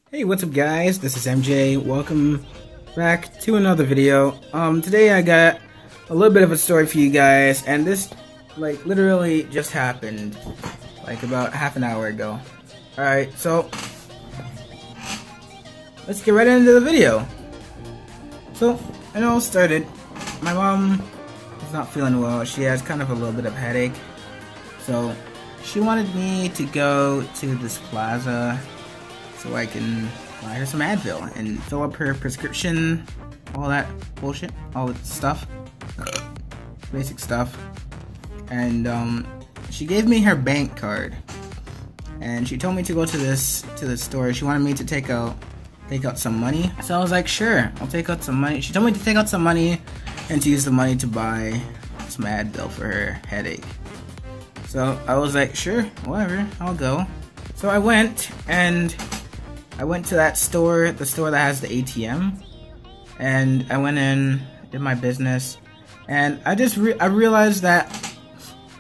Hey, what's up guys? This is MJ. Welcome back to another video. Today I got a little bit of a story for you guys, and this like literally just happened like about half an hour ago. Alright, so let's get right into the video. So, it all started. My mom is not feeling well. She has kind of a little bit of headache. So, she wanted me to go to this plaza so I can buy her some Advil and fill up her prescription, all that bullshit, all the stuff, basic stuff. And she gave me her bank card, and she told me to go to this store. She wanted me to take out some money. So I was like, sure, I'll take out some money. She told me to take out some money and to use the money to buy some Advil for her headache. So I was like, sure, whatever, I'll go. So I went, and I went to that store, the store that has the ATM, and I went in, did my business, and I realized that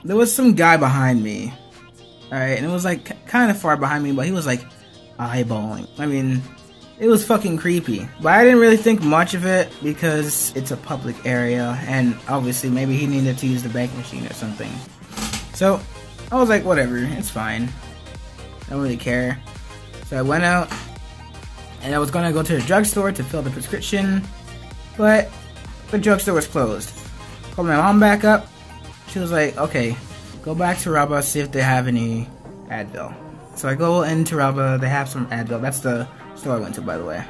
there was some guy behind me, alright, and it was like kind of far behind me, but he was like eyeballing. I mean, it was fucking creepy, but I didn't really think much of it because it's a public area, and obviously maybe he needed to use the bank machine or something. So I was like, whatever, it's fine, I don't really care. So I went out, and I was gonna go to the drugstore to fill the prescription, but the drugstore was closed. Called my mom back up. She was like, okay, go back to Rabba, see if they have any Advil. So I go into Rabba, they have some Advil. That's the store I went to, by the way.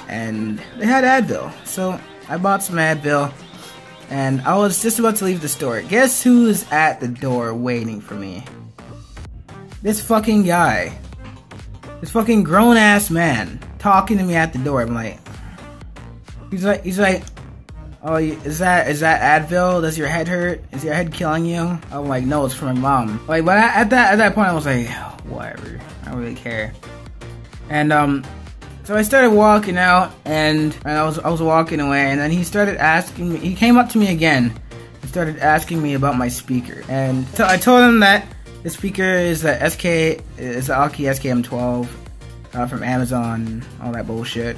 And they had Advil. So I bought some Advil, and I was just about to leave the store. Guess who's at the door waiting for me? This fucking guy. This fucking grown-ass man talking to me at the door. I'm like, he's like, oh, is that Advil? Does your head hurt? Is your head killing you? I'm like, no, it's for my mom. Like, but at that point, I was like, whatever, I don't really care. And so I started walking out, and I was walking away, and then he started asking me. He came up to me again and started asking me about my speaker, and I told him that the speaker is the Aki SKM12 from Amazon, all that bullshit.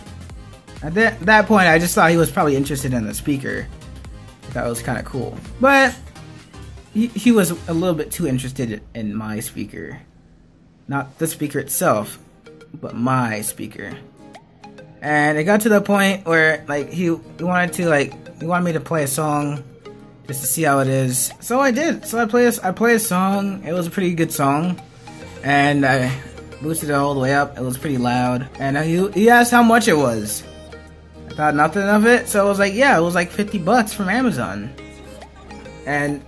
At that point, I just thought he was probably interested in the speaker. I thought it was kind of cool. But he was a little bit too interested in my speaker. Not the speaker itself, but my speaker. And it got to the point where like he wanted me to play a song just to see how it is. So I did. So I played a song. It was a pretty good song, and I boosted it all the way up. It was pretty loud, and he asked how much it was. I thought nothing of it, so I was like, yeah, it was like $50 from Amazon. And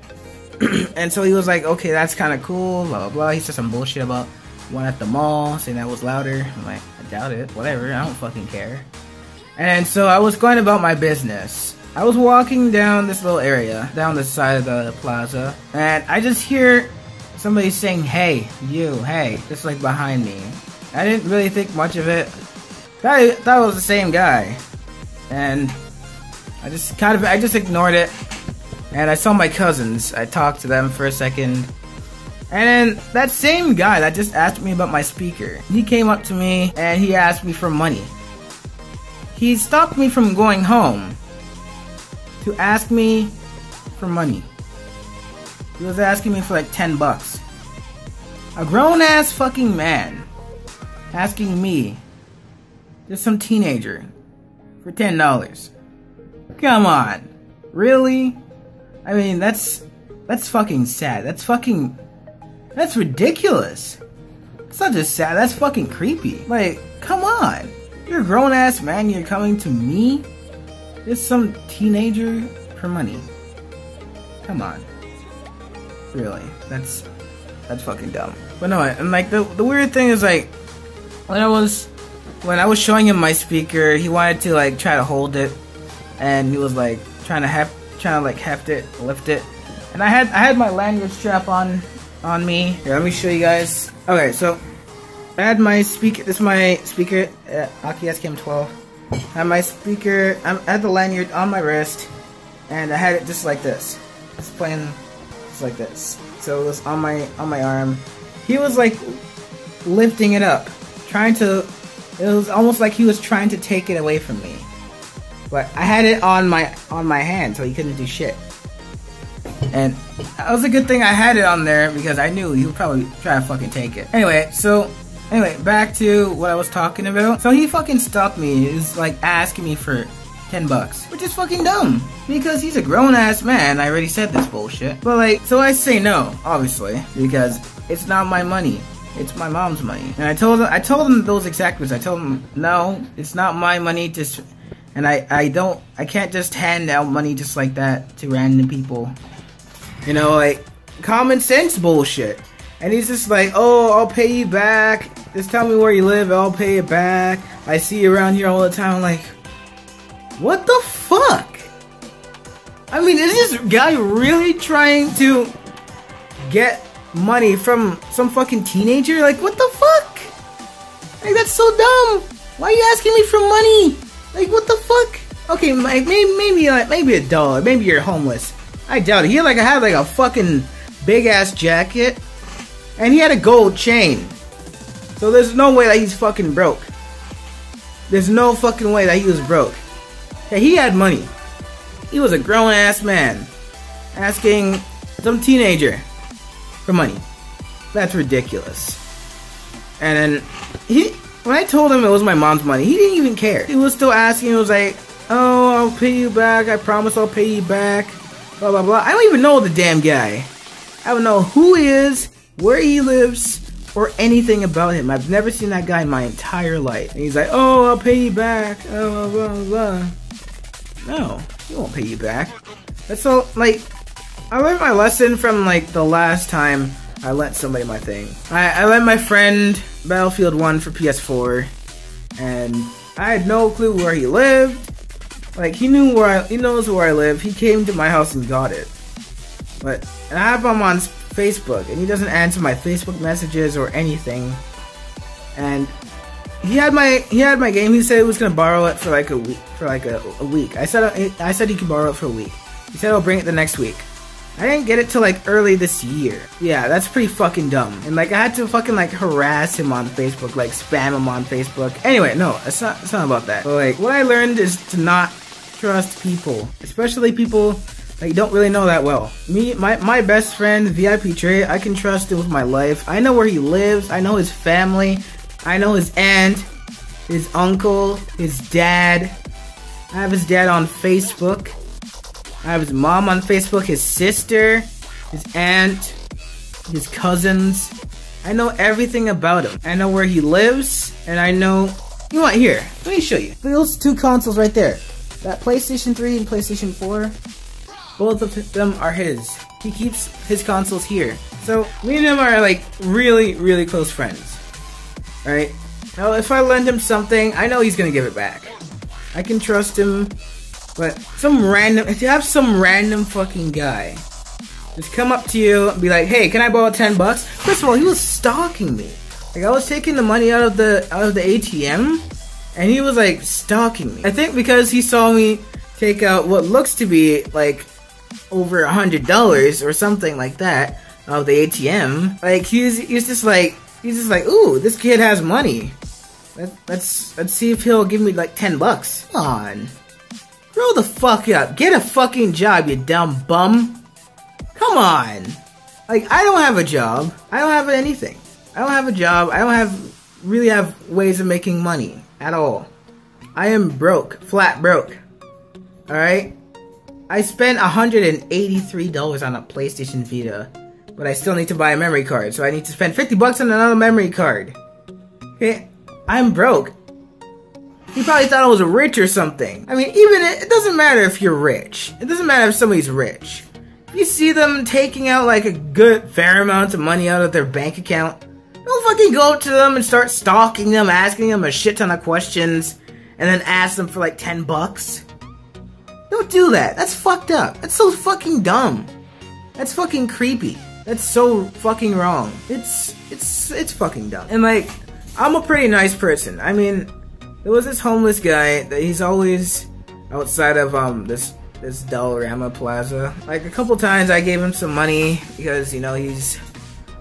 and so he was like, okay, that's kind of cool, blah blah blah. He said some bullshit about one at the mall, saying that was louder. I'm like, I doubt it. Whatever, I don't fucking care. And so I was going about my business. I was walking down this little area, down the side of the plaza, and I just hear somebody saying, hey, you, hey, just like behind me. I didn't really think much of it. I thought it was the same guy. And I just ignored it. And I saw my cousins. I talked to them for a second. And then that same guy that just asked me about my speaker, he came up to me and he asked me for money. He stopped me from going home to ask me for money. He was asking me for like $10. A grown-ass fucking man asking me, just some teenager, for $10. Come on. Really? I mean, that's fucking sad. That's ridiculous. It's not just sad, that's fucking creepy. Like, come on. You're a grown-ass man, you're coming to me? Just some teenager for money. Come on. Really, that's fucking dumb. But no, and like the weird thing is like when I was showing him my speaker, he wanted to like try to hold it, and he was like trying to heft it, lift it, and I had my lanyard strap on me. Here, let me show you guys. Okay, so I had my speaker. This is my speaker, Aki SKM12. I had my speaker. I had the lanyard on my wrist, and I had it just like this. It's playing just like this. So it was on my arm. He was like lifting it up, trying to It was almost like he was trying to take it away from me. But I had it on my hand, so he couldn't do shit. And that was a good thing I had it on there, because I knew he would probably try to fucking take it. Anyway, back to what I was talking about. So he fucking stalked me. He was like asking me for $10, which is fucking dumb, because he's a grown-ass man. I already said this bullshit. But like, so I say no, obviously, because it's not my money. It's my mom's money. And I told him those exact words. I told him, no, it's not my money, and I can't just hand out money just like that to random people. You know, like, common sense bullshit. And he's just like, oh, I'll pay you back. Just tell me where you live, I'll pay it back. I see you around here all the time. I'm like, what the fuck? I mean, is this guy really trying to get money from some fucking teenager? Like, what the fuck? Like, that's so dumb. Why are you asking me for money? Like, what the fuck? Okay, maybe $1. Maybe you're homeless. I doubt it. He had like a fucking big ass jacket, and he had a gold chain. So there's no way that he's fucking broke. There's no fucking way that he was broke. Yeah, he had money. He was a grown-ass man asking some teenager for money. That's ridiculous. And then when I told him it was my mom's money, he didn't even care. He was still asking. He was like, oh, I'll pay you back. I promise I'll pay you back. Blah, blah, blah. I don't even know the damn guy. I don't know who he is, where he lives, or anything about him. I've never seen that guy in my entire life. And he's like, oh, I'll pay you back. Oh, blah, blah, blah. No, he won't pay you back. That's all, like, I learned my lesson from, like, the last time I lent somebody my thing. I lent my friend Battlefield 1 for PS4, and I had no clue where he lived. Like, he knows where I live. He came to my house and got it. And I have him on Facebook, and he doesn't answer my Facebook messages or anything. And he had my game. He said he was gonna borrow it for like a week. I said he could borrow it for a week. He said he'll bring it the next week. I didn't get it till like early this year. Yeah, that's pretty fucking dumb. And like, I had to fucking like harass him on Facebook, like spam him on Facebook. Anyway, no, it's not about that. But like, what I learned is to not trust people, especially people that you don't really know that well. My best friend, VIP Trey, I can trust him with my life. I know where he lives. I know his family. I know his aunt, his uncle, his dad. I have his dad on Facebook. I have his mom on Facebook, his sister, his aunt, his cousins. I know everything about him. I know where he lives, and I know... You know what? Here, let me show you. Those two consoles right there. That PlayStation 3 and PlayStation 4, both of them are his. He keeps his consoles here. So, me and him are like really, really close friends. Right? Now, if I lend him something, I know he's gonna give it back. I can trust him, but if you have some random fucking guy just come up to you and be like, hey, can I borrow $10? First of all, he was stalking me. Like, I was taking the money out of the ATM, and he was like stalking me. I think because he saw me take out what looks to be like over $100 or something like that out of the ATM. Like, he's just like, ooh, this kid has money. Let's see if he'll give me like $10. Come on. Grow the fuck up. Get a fucking job, you dumb bum. Come on. Like, I don't have a job. I don't have anything. I don't have a job. I don't really have ways of making money at all. I am broke. Flat broke. Alright? I spent $183 on a PlayStation Vita. But I still need to buy a memory card. So I need to spend $50 on another memory card. Okay? I'm broke. You probably thought I was rich or something. I mean, it doesn't matter if you're rich. It doesn't matter if somebody's rich. If you see them taking out like a good fair amount of money out of their bank account, don't fucking go up to them and start stalking them, asking them a shit ton of questions, and then ask them for like $10. Don't do that. That's fucked up. That's so fucking dumb. That's fucking creepy. That's so fucking wrong. It's fucking dumb. And like, I'm a pretty nice person. I mean, there was this homeless guy that he's always outside of this Dollarama Plaza. Like, a couple times I gave him some money because, you know, he's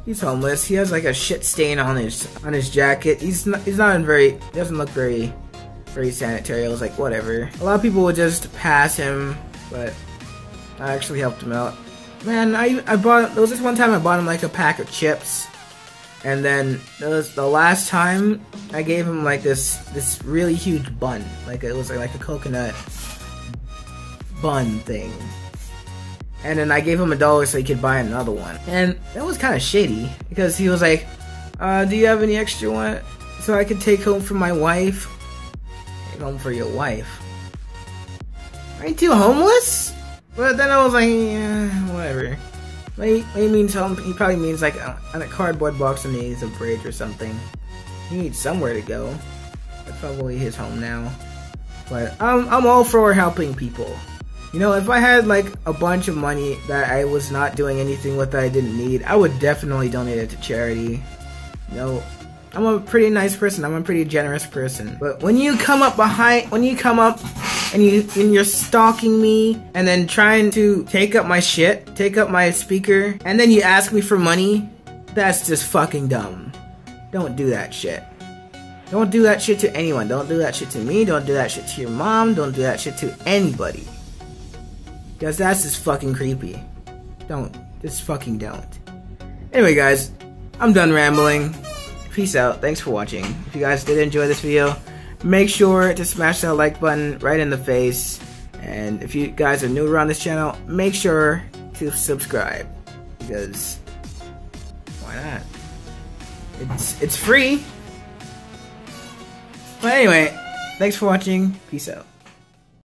He's homeless. He has like a shit stain on his jacket. He's not in very, doesn't look very sanitary. I was like, whatever. A lot of people would just pass him, but I actually helped him out. Man, I bought, there was this one time I bought him like a pack of chips, and then the last time I gave him like this really huge bun, like it was like a coconut bun thing. And then I gave him $1 so he could buy another one. And that was kind of shady, because he was like, do you have any extra one so I could take home for my wife? Take home for your wife? Aren't you homeless? But then I was like, yeah, whatever. What he means home, he probably means like on a cardboard box and he needs a bridge or something. He needs somewhere to go. That's probably his home now. But I'm all for helping people. You know, if I had like a bunch of money that I was not doing anything with that I didn't need, I would definitely donate it to charity. You know, I'm a pretty nice person. I'm a pretty generous person. But when you come up and you're stalking me and then trying to take up my shit, take up my speaker, and then you ask me for money, that's just fucking dumb. Don't do that shit. Don't do that shit to anyone. Don't do that shit to me. Don't do that shit to your mom. Don't do that shit to anybody. Because that's just fucking creepy. Don't. Just fucking don't. Anyway, guys, I'm done rambling. Peace out. Thanks for watching. If you guys did enjoy this video, make sure to smash that like button right in the face. And if you guys are new around this channel, make sure to subscribe. Because why not? It's free. But anyway, thanks for watching. Peace out.